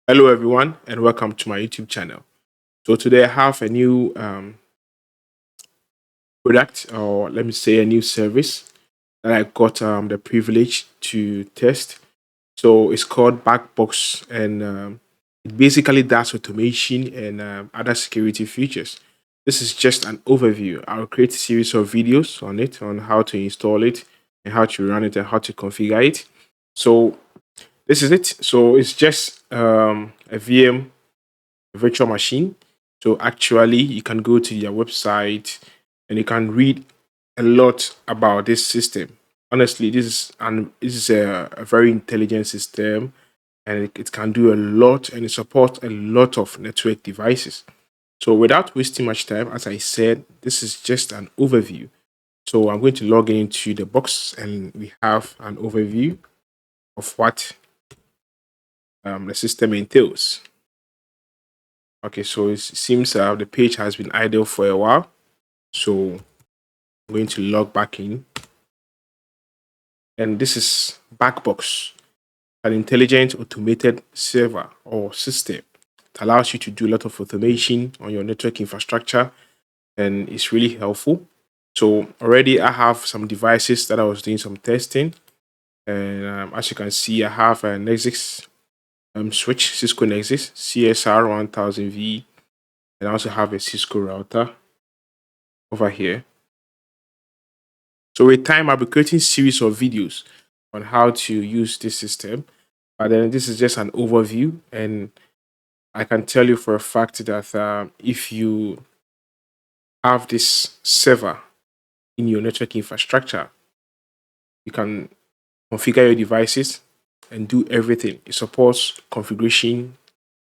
Hello, everyone, and welcome to my YouTube channel. So today I have a new product, or let me say a new service that I got the privilege to test. So it's called BackBox, and it basically does automation and other security features. This is just an overview. I'll create a series of videos on it, on how to install it, and how to run it, and how to configure it. So this is it. So it's just a VM virtual machine. So actually, you can go to their website and you can read a lot about this system. Honestly, this is a very intelligent system, and it can do a lot, and it supports a lot of network devices. So without wasting much time, as I said, this is just an overview. So I'm going to log into the box, and we have an overview of what the system entails. Okay, so it seems the page has been idle for a while. So I'm going to log back in. And this is BackBox, an intelligent automated server or system. It allows you to do a lot of automation on your network infrastructure, and it's really helpful. So already I have some devices that I was doing some testing. And as you can see, I have a Nexus switch, Cisco Nexus CSR 1000V, and I also have a Cisco router over here. So with time, I'll be creating series of videos on how to use this system. But then this is just an overview, and I can tell you for a fact that if you have this server in your network infrastructure, you can configure your devices and do everything. It supports configuration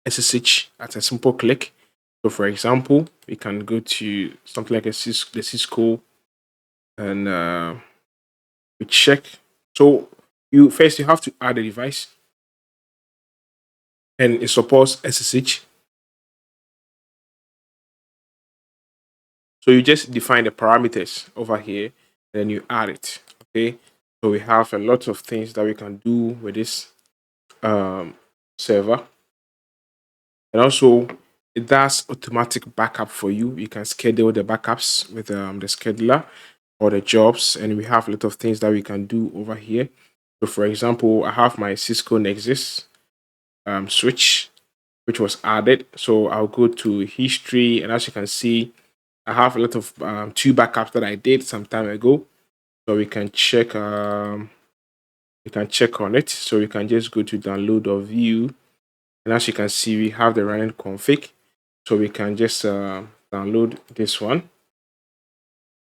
SSH at a simple click. So, for example, we can go to something like the Cisco, and we check. So, you have to add a device, and it supports SSH. So you just define the parameters over here, and then you add it. Okay. So we have a lot of things that we can do with this um, server. And also, it does automatic backup for you. You can schedule the backups with the scheduler or the jobs. And we have a lot of things that we can do over here. So, for example, I have my Cisco Nexus switch, which was added. So I'll go to history, and as you can see, I have a lot of two backups that I did some time ago. So we can check on it. So we can just go to download or view, and as you can see, we have the running config. So we can just download this one,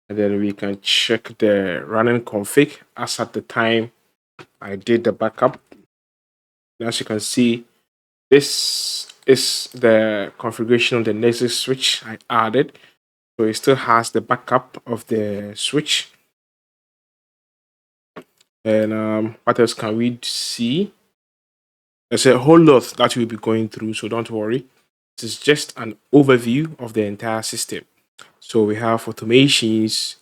and then we can check the running config as at the time I did the backup. And as you can see, this is the configuration of the Nexus switch I added. So it still has the backup of the switch. And what else can we see? There's a whole lot that we'll be going through, so don't worry. This is just an overview of the entire system. So we have automations,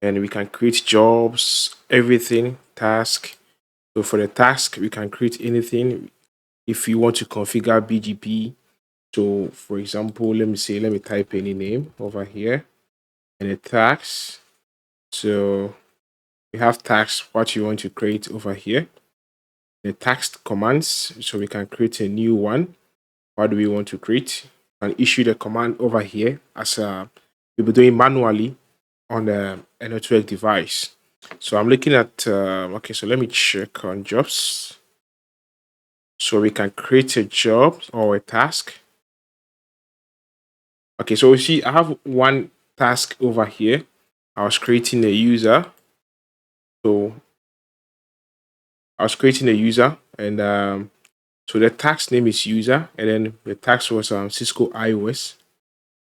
and we can create jobs, everything, task. So for the task, we can create anything. If you want to configure BGP, so for example, let me type any name over here, and the task. So we have task, what you want to create over here. The text commands, so we can create a new one. What do we want to create? And issue the command over here as we'll be doing manually on a network device. So I'm looking at okay, so let me check on jobs. So we can create a job or a task. Okay, so we see I have one task over here. I was creating a user. So I was creating a user, and so the task name is user, and then the task was Cisco iOS.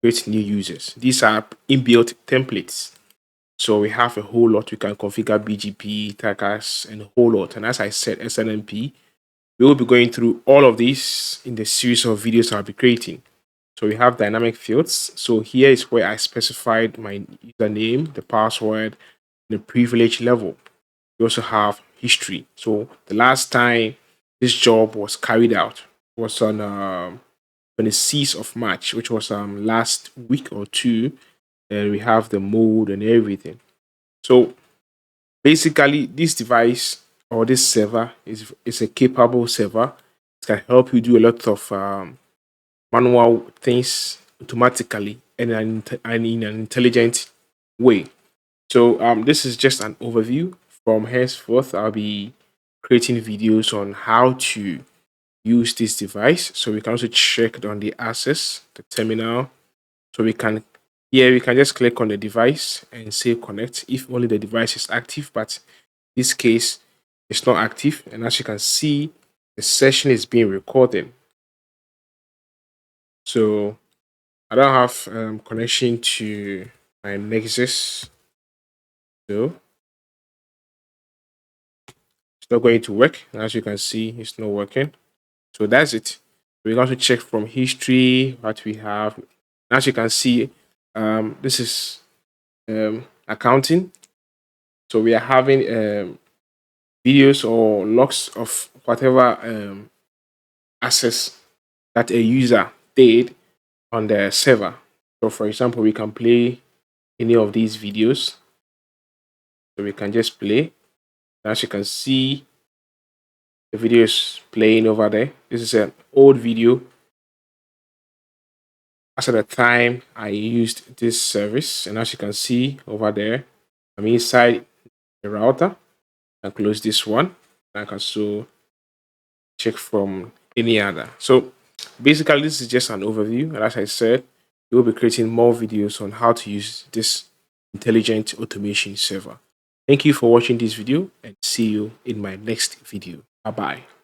Create new users. These are inbuilt templates. So we have a whole lot. We can configure BGP, taggers, and a whole lot. And as I said, SNMP, we will be going through all of these in the series of videos I'll be creating. So we have dynamic fields. So here is where I specified my username, the password, the privilege level. We also have history. So the last time this job was carried out, was on 26th of March, which was last week or two, and we have the mode and everything. So basically, this device or this server is a capable server. It can help you do a lot of manual things automatically and in an intelligent way. So this is just an overview. From henceforth, I'll be creating videos on how to use this device. So we can also check on the access, the terminal. So we can here we can just click on the device and say connect if only the device is active, but this case it's not active. And as you can see, the session is being recorded. So I don't have connection to my Nexus, so it's not going to work. And as you can see, it's not working. So that's it. We're going to check from history what we have. As you can see, this is accounting. So we are having videos or logs of whatever access that a user did on the server. So for example, we can play any of these videos. So we can just play. As you can see, the video is playing over there. This is an old video. As at the time I used this service, and as you can see over there, I'm inside the router. I close this one. I can also check from any other. So basically, this is just an overview. And as I said, we will be creating more videos on how to use this intelligent automation server. Thank you for watching this video and see you in my next video. Bye bye.